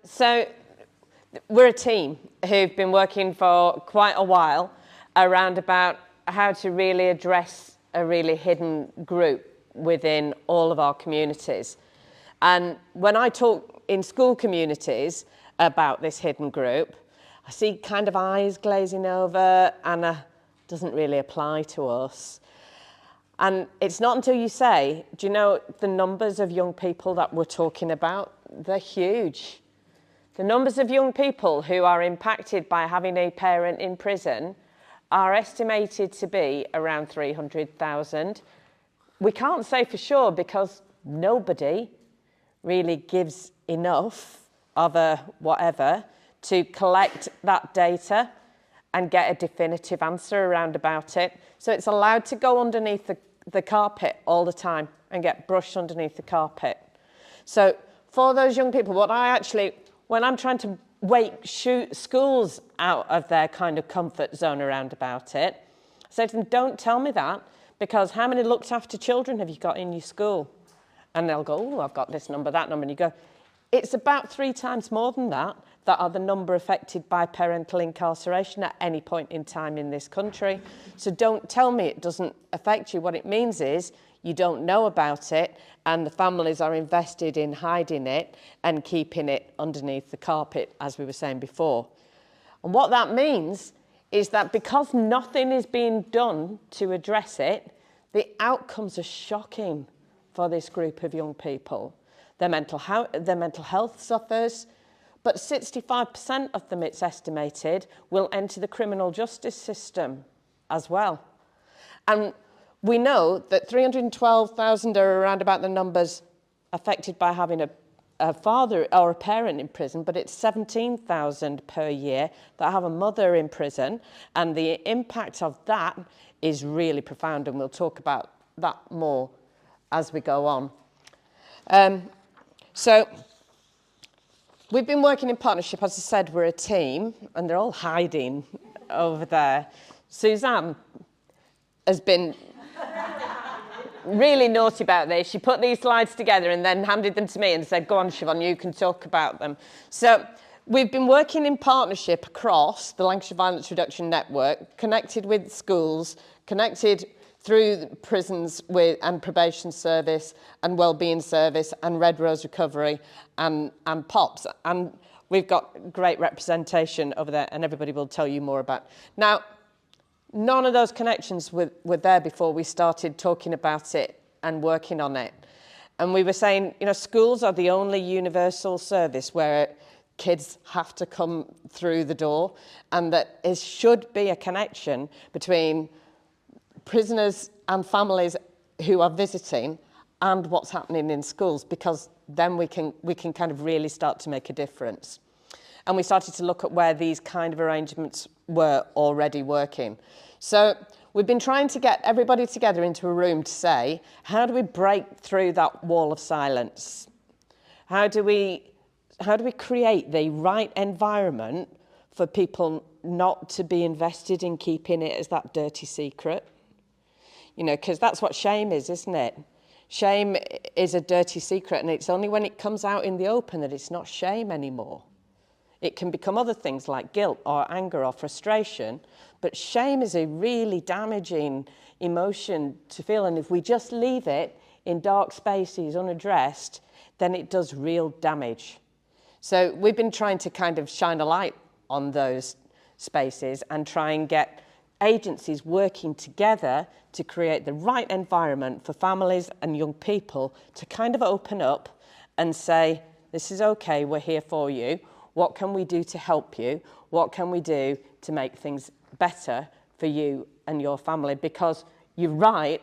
So we're a team who've been working for quite a while around about how to really address a really hidden group within all of our communities. And when I talk in school communities about this hidden group, I see kind of eyes glazing over, and it doesn't really apply to us. And it's not until you say, do you know the numbers of young people that we're talking about? They're huge. The numbers of young people who are impacted by having a parent in prison are estimated to be around 300,000. We can't say for sure because nobody really gives enough of a whatever to collect that data and get a definitive answer around about it. So it's allowed to go underneath the carpet all the time and get brushed underneath the carpet. So for those young people, when I'm trying to shoot schools out of their kind of comfort zone around about it, I say to them, don't tell me that, because how many looked after children have you got in your school? And they'll go, oh, I've got this number, that number. And you go, it's about 3 times more than that are the number affected by parental incarceration at any point in time in this country. So don't tell me it doesn't affect you. What it means is you don't know about it, and the families are invested in hiding it and keeping it underneath the carpet, as we were saying before. And what that means is that because nothing is being done to address it, the outcomes are shocking for this group of young people. Their mental health suffers, but 65% of them, it's estimated, will enter the criminal justice system as well. And we know that 312,000 are around about the numbers affected by having a father or a parent in prison, but it's 17,000 per year that have a mother in prison, and the impact of that is really profound, and we'll talk about that more as we go on. So we've been working in partnership. As I said, we're a team, and they're all hiding over there. Suzanne has been really naughty about this. She put these slides together and then handed them to me and said, go on, Siobhan, you can talk about them. So we've been working in partnership across the Lancashire Violence Reduction Network, connected with schools, connected through the prisons and probation service and wellbeing service and Red Rose Recovery and POPs. And we've got great representation over there, and everybody will tell you more about. Now, none of those connections were there before we started talking about it and working on it. And we were saying, you know, schools are the only universal service where kids have to come through the door, and that there should be a connection between prisoners and families who are visiting and what's happening in schools, because then we can kind of really start to make a difference. And we started to look at where these kind of arrangements were already working. So we've been trying to get everybody together into a room to say, how do we break through that wall of silence? How do we create the right environment for people not to be invested in keeping it as that dirty secret? You know, because that's what shame is, isn't it? Shame is a dirty secret, and it's only when it comes out in the open that it's not shame anymore. It can become other things like guilt or anger or frustration, but shame is a really damaging emotion to feel, and if we just leave it in dark spaces unaddressed, then it does real damage. So we've been trying to kind of shine a light on those spaces and try and get agencies working together to create the right environment for families and young people to kind of open up and say, this is okay, we're here for you. What can we do to help you? What can we do to make things better for you and your family? Because you're right,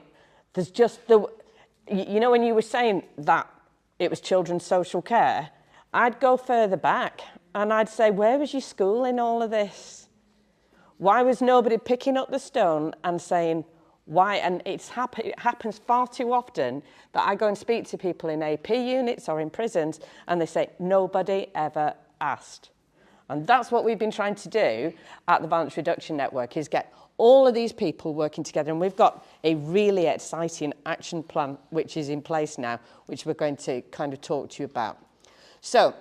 there's just you know, when you were saying that it was children's social care, I'd go further back and I'd say, where was your school in all of this? Why was nobody picking up the stone and saying, why? And it happens far too often that I go and speak to people in AP units or in prisons, and they say, nobody ever asked. And that's what we've been trying to do at the Violence Reduction Network, is get all of these people working together. And we've got a really exciting action plan which is in place now, which we're going to kind of talk to you about. So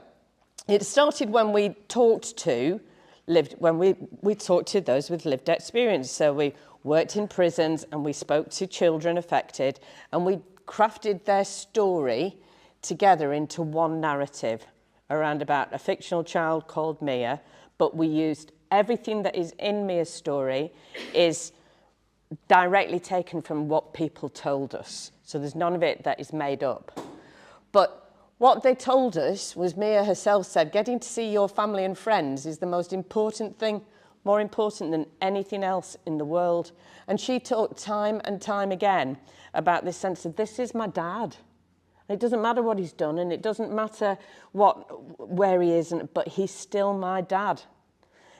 It started when we talked to we talked to those with lived experience. So we worked in prisons and we spoke to children affected, and we crafted their story together into one narrative around about a fictional child called Mia, but we used everything that is in Mia's story is directly taken from what people told us. So there's none of it that is made up. But what they told us was, Mia herself said, getting to see your family and friends is the most important thing, more important than anything else in the world. And she talked time and time again about this sense of, this is my dad. It doesn't matter what he's done, and it doesn't matter where he is, but he's still my dad.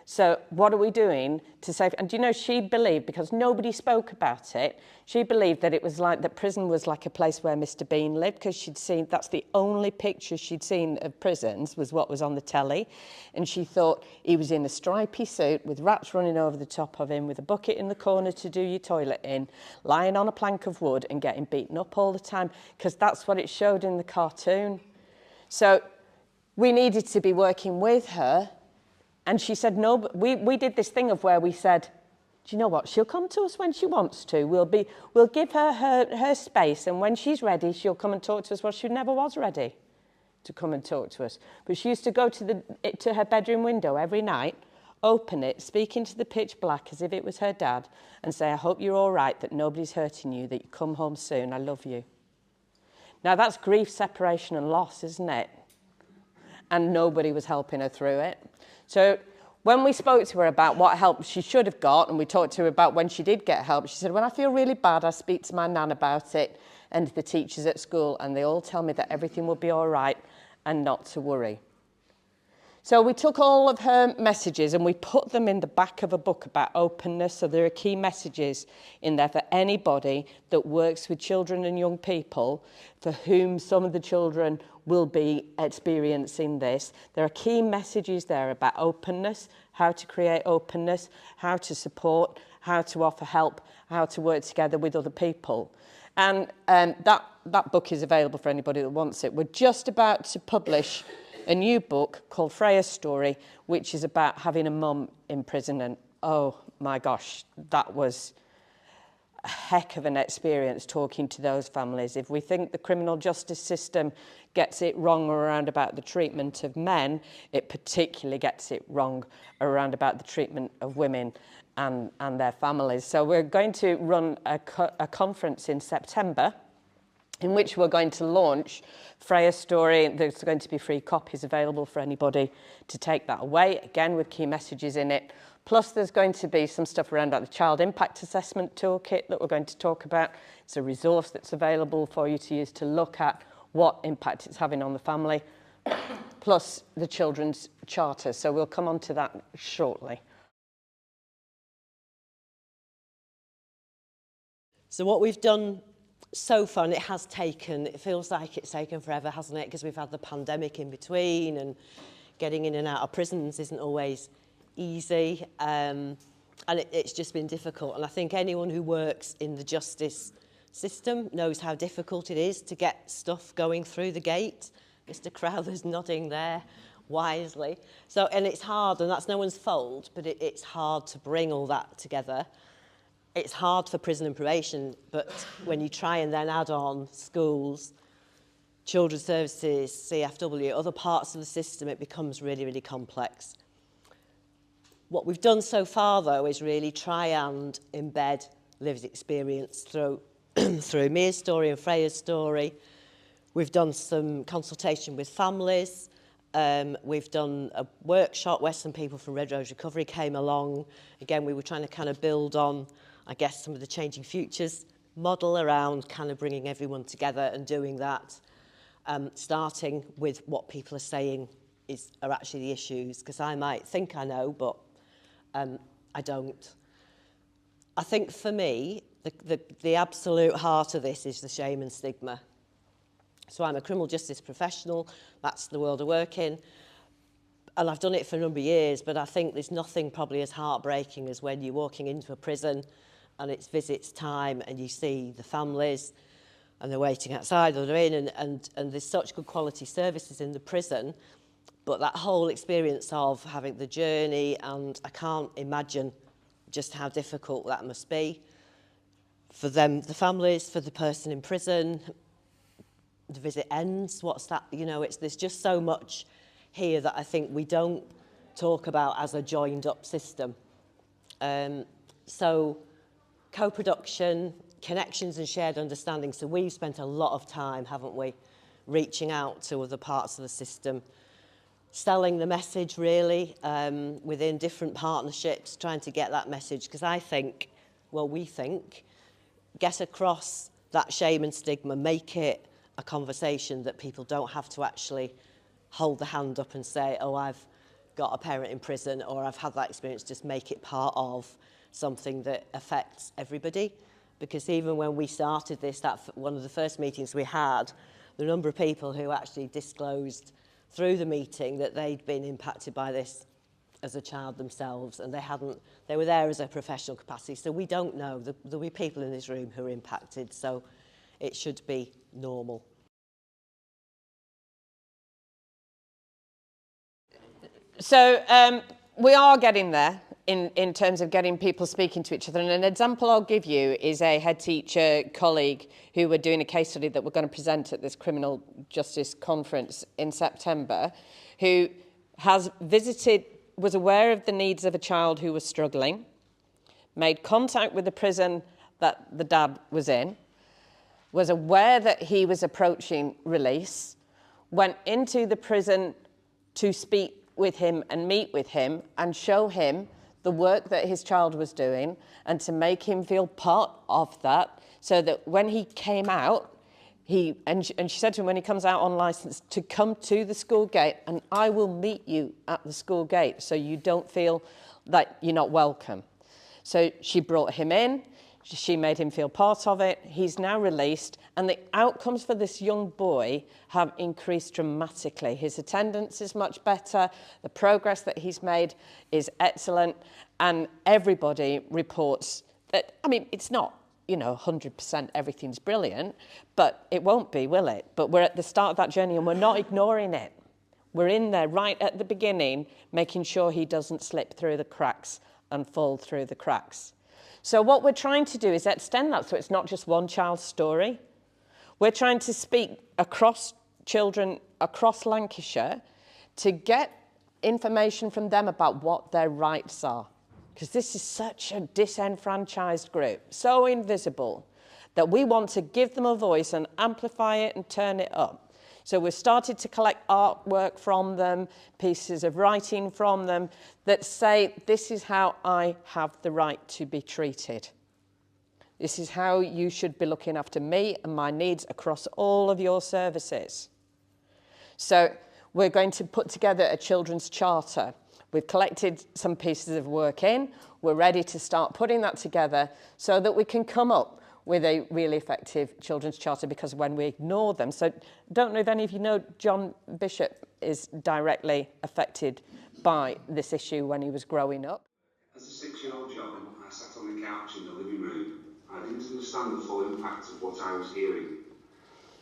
So what are we doing to save? And do you know, she believed, because nobody spoke about it, she believed that it was like, that prison was like a place where Mr. Bean lived, because she'd seen, that's the only picture she'd seen of prisons, was what was on the telly. And she thought he was in a stripy suit with rats running over the top of him, with a bucket in the corner to do your toilet in, lying on a plank of wood and getting beaten up all the time, because that's what it showed in the cartoon. So we needed to be working with her. And she said, no, but we did this thing of where we said, do you know what? She'll come to us when she wants to. We'll give her space, and when she's ready, she'll come and talk to us. Well, she never was ready to come and talk to us. But she used to go to her bedroom window every night, open it, speak into the pitch black as if it was her dad, and say, I hope you're all right, that nobody's hurting you, that you come home soon, I love you. Now, that's grief, separation, and loss, isn't it? And nobody was helping her through it. So when we spoke to her about what help she should have got, and we talked to her about when she did get help, she said, when I feel really bad, I speak to my nan about it and the teachers at school, and they all tell me that everything will be all right and not to worry. So we took all of her messages and we put them in the back of a book about openness. So there are key messages in there for anybody that works with children and young people for whom some of the children will be experiencing this. There are key messages there about openness, how to create openness, how to support, how to offer help, how to work together with other people. And that book is available for anybody that wants it. We're just about to publish a new book called Freya's Story, which is about having a mum in prison. And oh my gosh, that was a heck of an experience talking to those families. If we think the criminal justice system gets it wrong around about the treatment of men, it particularly gets it wrong around about the treatment of women and their families. So we're going to run a conference in September in which we're going to launch Freya's Story. There's going to be free copies available for anybody to take that away, again with key messages in it. Plus there's going to be some stuff around about the Child Impact Assessment Toolkit that we're going to talk about. It's a resource that's available for you to use to look at what impact it's having on the family, plus the Children's Charter. So we'll come on to that shortly. So what we've done so far, and it feels like it's taken forever, hasn't it? Because we've had the pandemic in between, and getting in and out of prisons isn't always easy, and it's just been difficult. And I think anyone who works in the justice system knows how difficult it is to get stuff going through the gate. Mr. Crowther's nodding there wisely. So, and it's hard, and that's no one's fault, but it's hard to bring all that together. It's hard for prison and probation, but when you try and then add on schools, children's services, CFW, other parts of the system, it becomes really, really complex. What we've done so far, though, is really try and embed lived experience through Mia's story and Freya's story. We've done some consultation with families. We've done a workshop where some people from Red Rose Recovery came along. Again, we were trying to kind of build on, I guess, some of the Changing Futures model around kind of bringing everyone together and doing that, starting with what people are saying are actually the issues, because I might think I know, but I don't. I think for me, the absolute heart of this is the shame and stigma. So I'm a criminal justice professional, that's the world I work in, and I've done it for a number of years, but I think there's nothing probably as heartbreaking as when you're walking into a prison and it's visits time and you see the families and they're waiting outside or they're in, and there's such good quality services in the prison, But that whole experience of having the journey, and I can't imagine just how difficult that must be for them, the families, for the person in prison. The visit ends, what's that? You know, there's just so much here that I think we don't talk about as a joined up system. So co-production, connections and shared understanding. So we've spent a lot of time, haven't we, reaching out to other parts of the system, selling the message really within different partnerships, trying to get that message, because I think, well, we think, get across that shame and stigma, make it a conversation that people don't have to actually hold the hand up and say, oh, I've got a parent in prison or I've had that experience. Just make it part of something that affects everybody. Because even when we started this, one of the first meetings we had, the number of people who actually disclosed through the meeting that they'd been impacted by this as a child themselves, and they were there as a professional capacity. So we don't know. There'll be people in this room who are impacted, so it should be normal. So we are getting there in terms of getting people speaking to each other. And an example I'll give you is a head teacher colleague who were doing a case study that we're going to present at this criminal justice conference in September, who was aware of the needs of a child who was struggling, made contact with the prison that the dad was in, was aware that he was approaching release, went into the prison to speak with him and meet with him and show him the work that his child was doing and to make him feel part of that, so that when he came out, and she said to him when he comes out on licence to come to the school gate and I will meet you at the school gate so you don't feel that you're not welcome. So she brought him in, she made him feel part of it. He's now released, and the outcomes for this young boy have increased dramatically. His attendance is much better, the progress that he's made is excellent, and everybody reports that, I mean, it's not, 100% everything's brilliant, but it won't be, will it? But we're at the start of that journey and we're not ignoring it. We're in there right at the beginning, making sure he doesn't slip through the cracks and fall through the cracks. So what we're trying to do is extend that so it's not just one child's story. We're trying to speak across children across Lancashire to get information from them about what their rights are. Because this is such a disenfranchised group, so invisible, that we want to give them a voice and amplify it and turn it up. So we've started to collect artwork from them, pieces of writing from them that say, this is how I have the right to be treated. This is how you should be looking after me and my needs across all of your services. So we're going to put together a children's charter. We've collected some pieces of work in. We're ready to start putting that together so that we can come up with a really effective children's charter, because when we ignore them, so don't know if any of you know John Bishop is directly affected by this issue when he was growing up. As a 6-year-old John, I sat on the couch in the living room. I didn't understand the full impact of what I was hearing,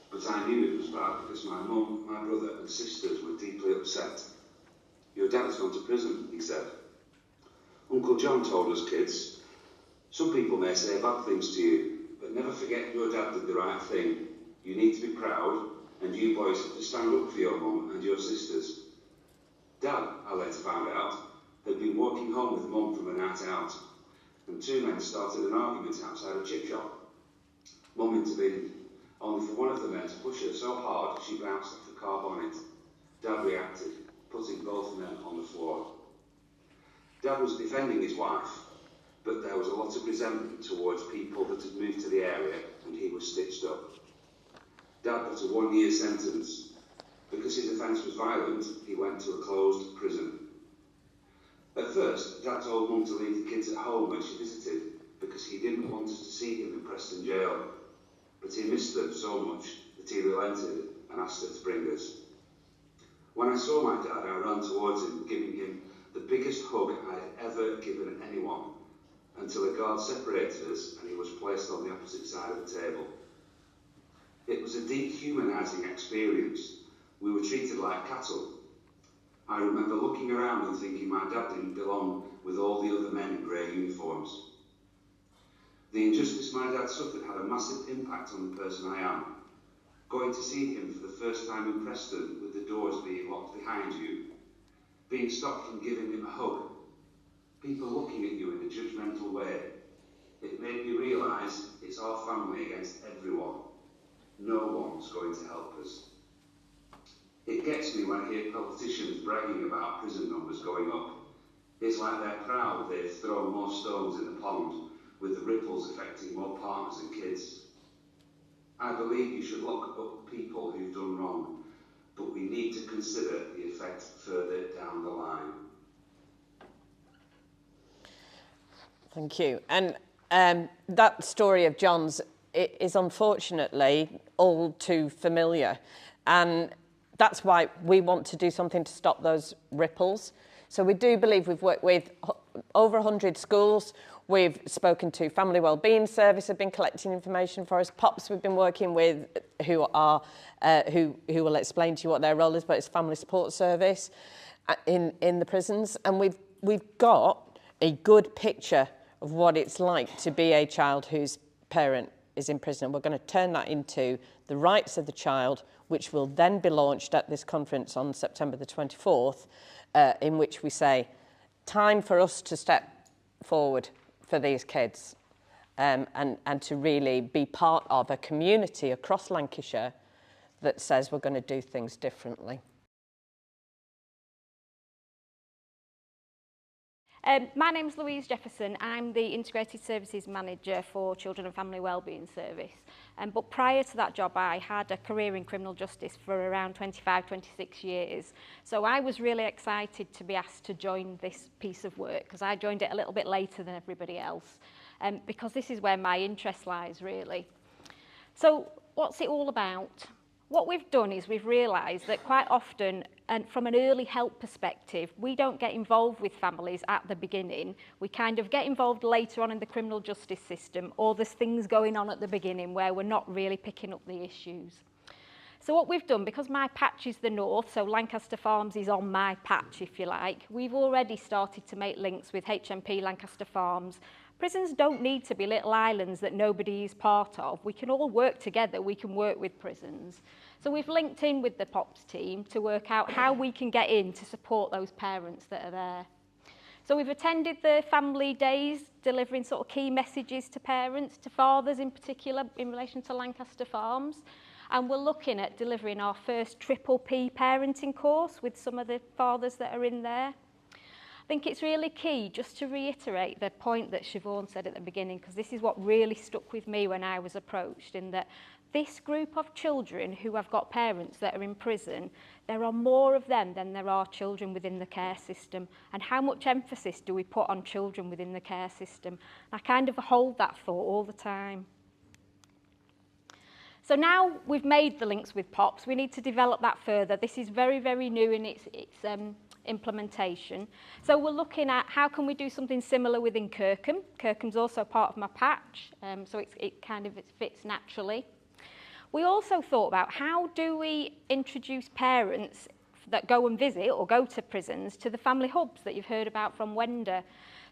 but I knew it was bad because my mum, my brother and sisters were deeply upset. Your dad's gone to prison, he said. Uncle John told us kids, some people may say bad things to you, but never forget your dad did the right thing. You need to be proud, and you boys have to stand up for your mum and your sisters. Dad, I later found out, had been walking home with mum from a night out, and 2 men started an argument outside a chip shop. Mum intervened, only for one of the men to push her so hard she bounced off the car bonnet. Dad reacted, putting both men on the floor. Dad was defending his wife, but there was a lot of resentment towards people that had moved to the area, and he was stitched up. Dad got a 1-year sentence. Because his offence was violent, he went to a closed prison. At first, Dad told Mum to leave the kids at home when she visited, because he didn't want us to see him in Preston jail. But he missed them so much that he relented and asked her to bring us. When I saw my dad, I ran towards him, giving him the biggest hug I had ever given anyone, until a guard separated us and he was placed on the opposite side of the table. It was a dehumanising experience. We were treated like cattle. I remember looking around and thinking my dad didn't belong with all the other men in grey uniforms. The injustice my dad suffered had a massive impact on the person I am. Going to see him for the first time in Preston with the doors being locked behind you, being stopped from giving him a hug, people looking at you in a judgmental way, it made me realise it's our family against everyone. No one's going to help us. It gets me when I hear politicians bragging about prison numbers going up. It's like they're proud they've thrown more stones in the pond, with the ripples affecting more partners and kids. I believe you should lock up people who've done wrong, but we need to consider the effect further down the line. Thank you. And that story of John's is unfortunately all too familiar. And that's why we want to do something to stop those ripples. So we do believe we've worked with over 100 schools. We've spoken to Family Wellbeing Service, have been collecting information for us. POPs we've been working with, who will explain to you what their role is, but it's Family Support Service in the prisons. And we've got a good picture of what it's like to be a child whose parent is in prison. And we're going to turn that into the rights of the child, which will then be launched at this conference on September the 24th, in which we say, time for us to step forward for these kids and to really be part of a community across Lancashire that says we're going to do things differently. My name's Louise Jefferson. I'm the Integrated Services Manager for Children and Family Wellbeing Service. But prior to that job, I had a career in criminal justice for around 25, 26 years. So I was really excited to be asked to join this piece of work, because I joined it a little bit later than everybody else, because this is where my interest lies, really. So what's it all about? What we've done is we've realised that quite often, and from an early help perspective, we don't get involved with families at the beginning. We kind of get involved later on in the criminal justice system, or there's things going on at the beginning where we're not really picking up the issues. So what we've done, because my patch is the north, so Lancaster Farms is on my patch, if you like, we've already started to make links with HMP Lancaster Farms. Prisons don't need to be little islands that nobody is part of. We can all work together. We can work with prisons. So we've linked in with the POPs team to work out how we can get in to support those parents that are there. So we've attended the family days, delivering sort of key messages to parents, to fathers in particular, in relation to Lancaster Farms. And we're looking at delivering our first triple P parenting course with some of the fathers that are in there. I think it's really key just to reiterate the point that Siobhan said at the beginning, because this is what really stuck with me when I was approached, in that this group of children who have got parents that are in prison, there are more of them than there are children within the care system. And how much emphasis do we put on children within the care system? I kind of hold that thought all the time. So now we've made the links with POPs, we need to develop that further. This is very, very new in its implementation. So we're looking at how can we do something similar within Kirkham. Kirkham's also part of my patch, so it fits naturally. We also thought about how do we introduce parents that go and visit or go to prisons to the family hubs that you've heard about from Wenda.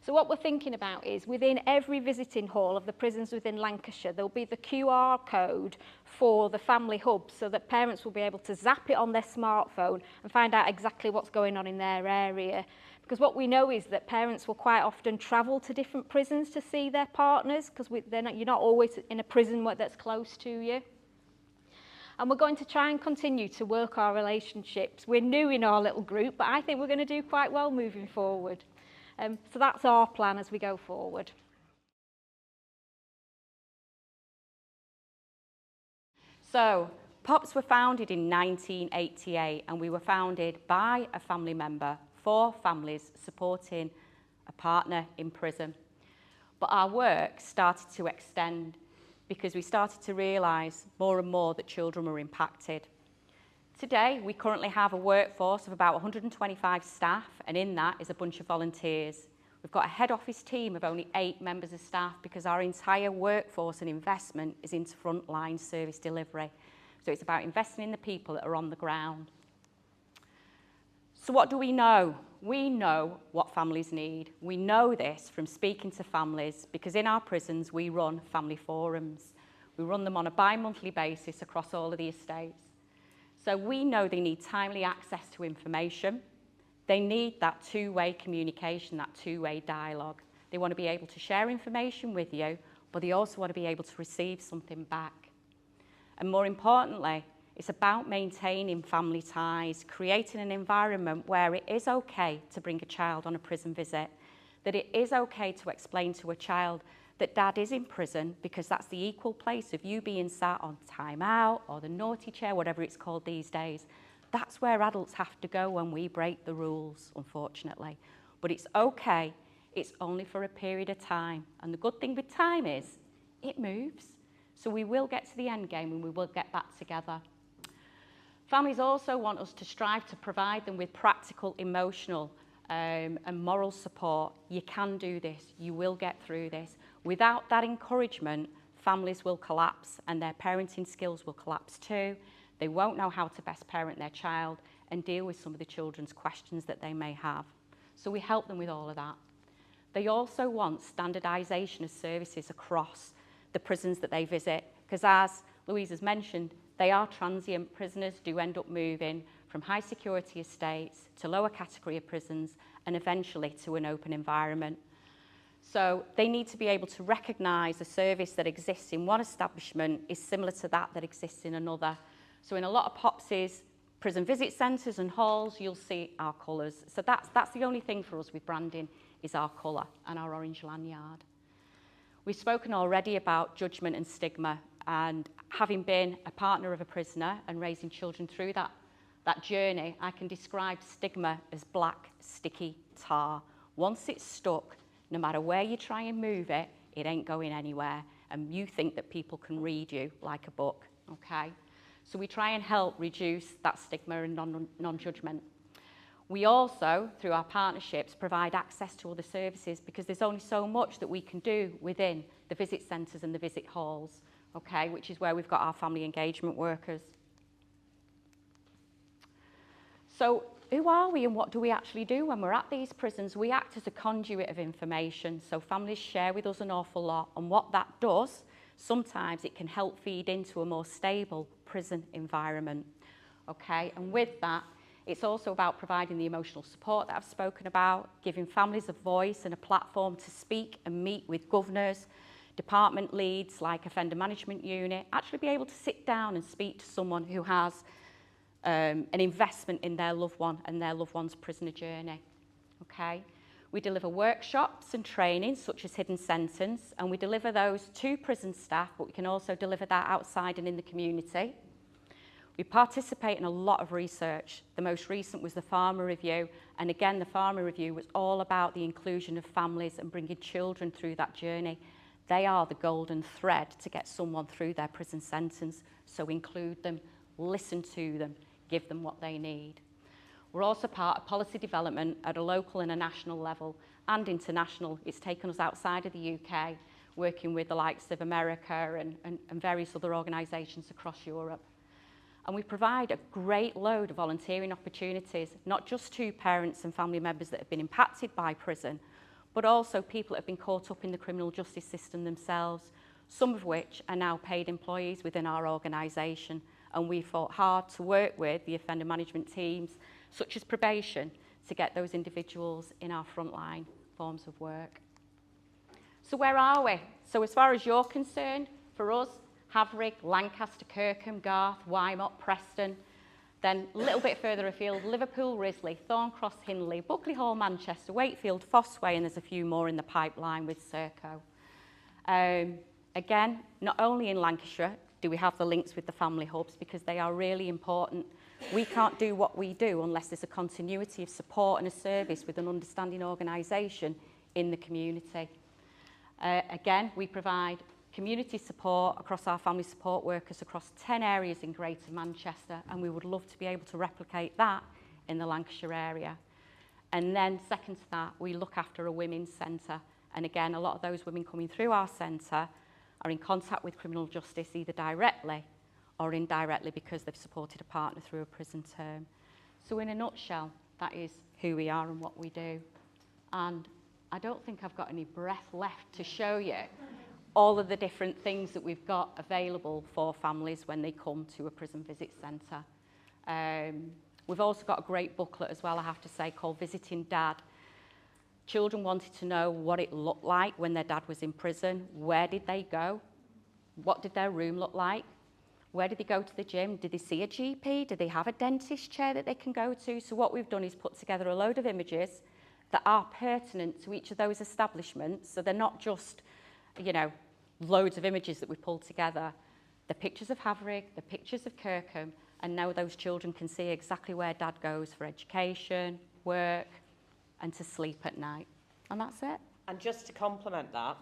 So what we're thinking about is within every visiting hall of the prisons within Lancashire, there'll be the QR code for the family hubs so that parents will be able to zap it on their smartphone and find out exactly what's going on in their area. Because what we know is that parents will quite often travel to different prisons to see their partners, because you're not always in a prison that's close to you. And we're going to try and continue to work our relationships. We're new in our little group, but I think we're going to do quite well moving forward. So that's our plan as we go forward. So, POPs were founded in 1988, and we were founded by a family member for families supporting a partner in prison. But our work started to extend because we started to realise more and more that children were impacted. Today, we currently have a workforce of about 125 staff, and in that is a bunch of volunteers. We've got a head office team of only 8 members of staff because our entire workforce and investment is into frontline service delivery. So it's about investing in the people that are on the ground. So what do we know? We know what families need. We know this from speaking to families because in our prisons we run family forums. We run them on a bi-monthly basis across all of the estates. So we know they need timely access to information. They need that two-way communication, that two-way dialogue. They want to be able to share information with you, but they also want to be able to receive something back. And more importantly, it's about maintaining family ties, creating an environment where it is okay to bring a child on a prison visit, that it is okay to explain to a child that dad is in prison because that's the equal place of you being sat on time out or the naughty chair, whatever it's called these days. That's where adults have to go when we break the rules, unfortunately. But it's okay, it's only for a period of time. And the good thing with time is it moves. So we will get to the end game and we will get back together. Families also want us to strive to provide them with practical, emotional and moral support. You can do this. You will get through this. Without that encouragement, families will collapse and their parenting skills will collapse too. They won't know how to best parent their child and deal with some of the children's questions that they may have. So we help them with all of that. They also want standardisation of services across the prisons that they visit because, as Louise has mentioned, they are transient. Prisoners do end up moving from high security estates to lower category of prisons and eventually to an open environment. So they need to be able to recognise a service that exists in one establishment is similar to that exists in another. So in a lot of POPS's prison visit centres and halls, you'll see our colours. So that's the only thing for us with branding is our colour and our orange lanyard. We've spoken already about judgment and stigma, and having been a partner of a prisoner and raising children through that journey, I can describe stigma as black, sticky tar. Once it's stuck, no matter where you try and move it, it ain't going anywhere. And you think that people can read you like a book, okay? So we try and help reduce that stigma and non-judgment. We also, through our partnerships, provide access to other services because there's only so much that we can do within the visit centres and the visit halls, okay, which is where we've got our family engagement workers. So who are we and what do we actually do when we're at these prisons? We act as a conduit of information, so families share with us an awful lot, and what that does, sometimes it can help feed into a more stable prison environment, okay? And with that, it's also about providing the emotional support that I've spoken about, giving families a voice and a platform to speak and meet with governors, department leads like offender management unit, actually be able to sit down and speak to someone who has an investment in their loved one and their loved one's prisoner journey, okay? We deliver workshops and training such as hidden sentence, and we deliver those to prison staff, but we can also deliver that outside and in the community. We participate in a lot of research. The most recent was the Farmer Review, and again, the Farmer Review was all about the inclusion of families and bringing children through that journey. They are the golden thread to get someone through their prison sentence, so include them, listen to them, give them what they need. We're also part of policy development at a local and a national level and international. It's taken us outside of the UK, working with the likes of America and various other organisations across Europe. And we provide a great load of volunteering opportunities, not just to parents and family members that have been impacted by prison, but also people that have been caught up in the criminal justice system themselves, some of which are now paid employees within our organisation. And we fought hard to work with the offender management teams, such as probation, to get those individuals in our frontline forms of work. So where are we? So as far as you're concerned, for us, Havering, Lancaster, Kirkham, Garth, Wymot, Preston, then a little bit further afield, Liverpool, Risley, Thorncross, Hindley, Buckley Hall, Manchester, Wakefield, Fossway, and there's a few more in the pipeline with Serco. Again, not only in Lancashire do we have the links with the family hubs because they are really important. We can't do what we do unless there's a continuity of support and a service with an understanding organisation in the community. Again, we provide community support across our family support workers across 10 areas in Greater Manchester, and we would love to be able to replicate that in the Lancashire area. And then second to that, we look after a women's centre. And again, a lot of those women coming through our centre are in contact with criminal justice either directly or indirectly because they've supported a partner through a prison term. So in a nutshell, That is who we are and what we do. And I don't think I've got any breath left to show you all of the different things that we've got available for families when they come to a prison visit centre. We've also got a great booklet as well, I have to say, called Visiting Dad. Children wanted to know what it looked like when their dad was in prison. Where did they go? What did their room look like? Where did they go to the gym? Did they see a GP? Did they have a dentist chair that they can go to? So what we've done is put together a load of images that are pertinent to each of those establishments. So they're not just, you know, loads of images that we pulled together. The pictures of Havrig, the pictures of Kirkham, and now those children can see exactly where Dad goes for education, work, and to sleep at night. And that's it. And just to complement that,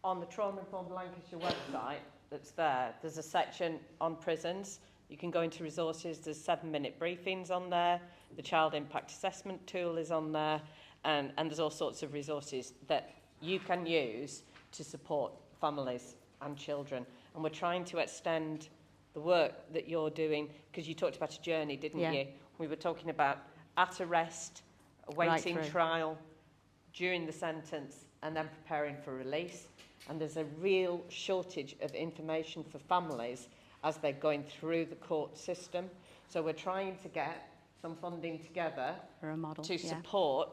on the Trauma Informed Lancashire website that's there, there's a section on prisons. You can go into resources, there's 7-minute briefings on there, the Child Impact Assessment tool is on there, and there's all sorts of resources that you can use to support families and children. And we're trying to extend the work that you're doing, because you talked about a journey, didn't you? We were talking about at arrest, awaiting trial, during the sentence, and then preparing for release. And there's a real shortage of information for families as they're going through the court system. So we're trying to get some funding together for a model, to support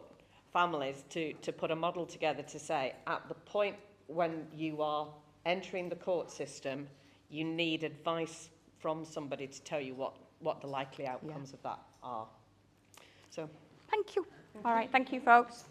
families, to put a model together to say, at the point when you are entering the court system, you need advice from somebody to tell you what the likely outcomes of that are. So, thank you. All right, thank you, folks.